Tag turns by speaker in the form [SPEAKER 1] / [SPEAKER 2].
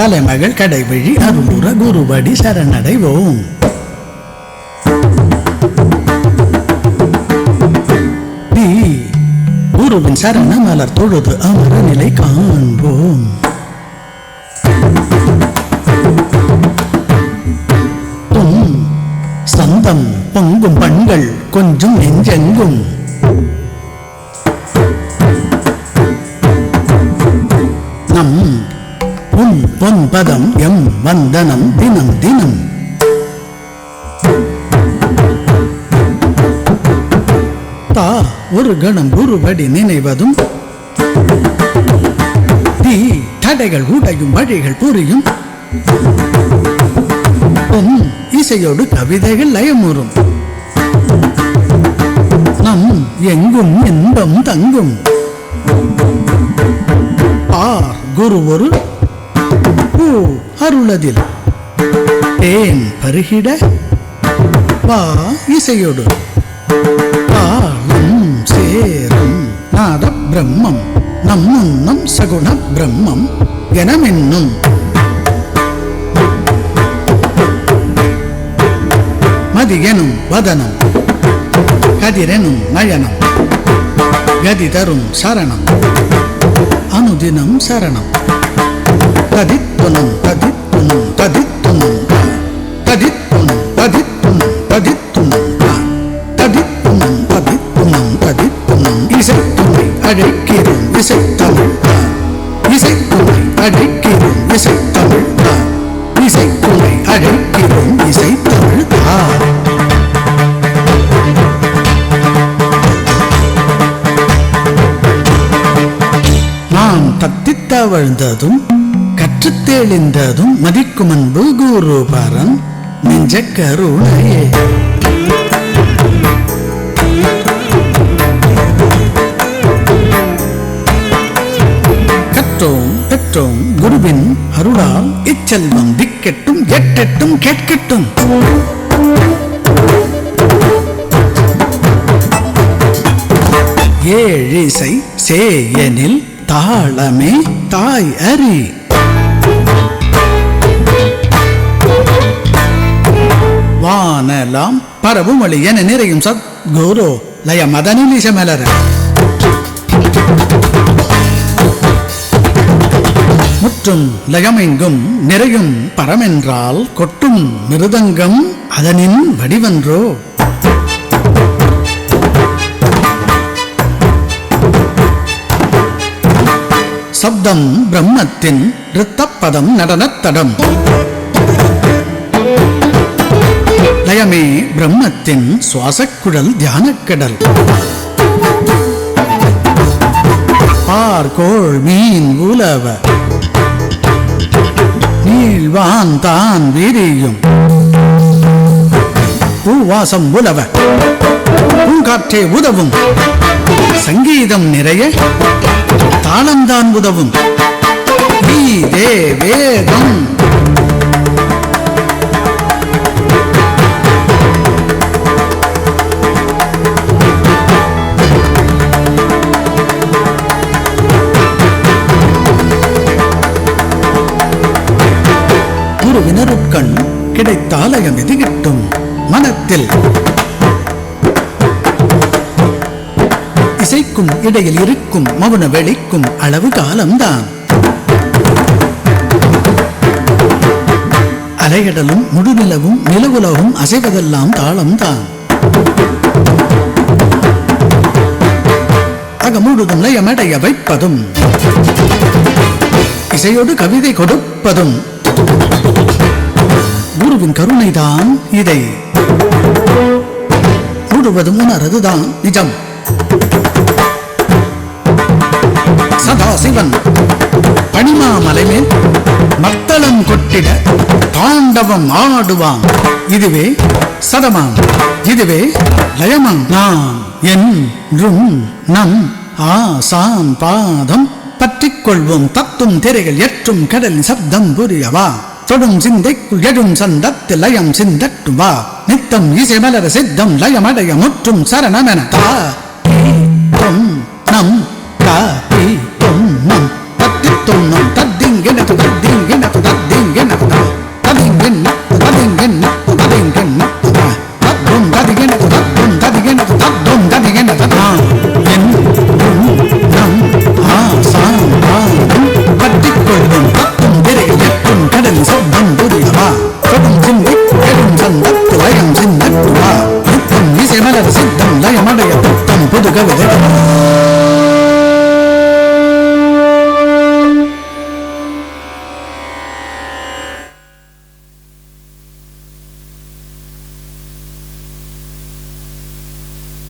[SPEAKER 1] மலைமகள் கடைவழி அருளுற குருவடி சரணடைவோம். குருவின் சரண மலர் தொழுது அமர நிலை காண்போம். சந்தம் பொங்கும் பண்கள் கொஞ்சம் நெஞ்செங்கும் நம் பொன் பதம் எம் வந்தனம் தினம் தினம். ஒரு கணம் குருவடி நினைவதும் தீ தடைகள் உடையும் வழிகள் புரியும். இசையோடு கவிதைகள் லயமுறும். நம் எங்கும் இன்பம் தங்கும். குரு ஒரு பூ அருளதில் தேன் பருகிட வா இசையோடு காலம் சேரும். நாத பிரம்மம் நம் முன்னம் சகுண பிரம்மம் எனமென்னும் மதியனும் வதனம் கதிரெனும் நயனம் கதி தரும் சரணம் அனுதினம் சரணம். ததித்துணம் ததித்துணம் ததித்துணம் ததித்துணம் ததித்துணம் ததித்துணம் ததித்துணம் ததித்துணம் ததித்துணம். இசைத்துணை அழைக்கிறோம் இசைத்தமிழ். இசைத்துணை அழைக்கிறோம் இசைத்தமிழ். இசைத்துணை அழைக்கிறோம் இசைத்தமிழ். நாம் தத்தித்தவழ்ந்ததும் கற்றுத் தெளிந்ததும் மதிக்கும் அன்பு குரு பரன் நெஞ்ச கருணையே. கற்றோம் பெற்றோம் குருவின் அருளால் இச்செல்வம் திக்கெட்டும் எட்டெட்டும் கேட்கட்டும். ஏழிசை சேயனில் தாளமே தாய் அறி. வானலாம் பரவுமொழி என நிறையும் சத்குரு லய மதனிலிச மலர. முற்றும் லயமெங்கும் நிறையும் பரமென்றால் கொட்டும் மிருதங்கம் அதனின் வடிவன்றோ. சப்தம் பிரம்மத்தின் ரித்தப்பதம் நடனத்தடம். லயமே பிரம்மத்தின் சுவாசக்குழல் தியானக்கடல். பார்கோள் மீன் உலவ நீழ்வான் தான் விரியும். பூவாசம் உலவ பூங்காற்றே உதவும். சங்கீதம் நிறைய தாளம்தான் உதவும். வேதம் குருவினருட்கண் கிடைத்தாலயம் எது கிட்டும் மனத்தில். இசைக்கும் இடையில் இருக்கும் மௌன வெளிக்கும் அளவு காலம்தான். அலைகடலும் முழுநிலவும் நிலவுலகும் அசைவதெல்லாம் தாளம்தான். அகமுழுதும் லயமடைய வைப்பதும் இசையோடு கவிதை கொடுப்பதும் குருவின் கருணைதான். இதை முழுவதும் உணர்வதுதான் நிஜம். சதாசிவன் பனிமாமலை மேல் மத்தளம் கொட்டிட தாண்டவம் ஆடுவான். இதுவே சதமாம், இதுவே லயமாம். நாம் என்றும் நம் ஆசான் பாதம் பற்றிக் கொள்வோம். தத்தும் திரைகள் ஏற்றும் கடலின் சப்தம் புரியவா. தொடும் சிந்தைக்குள் எழும் சந்தத்தில் லயம் சிந்தட்டும் வா. நித்தம் இசை மலர சித்தம் லயமடைய முற்றும் சரணமென நம் தத்தித்தும் நம் தத்திங்கிணத்து தத்திங்கிணத்து புது கவிதை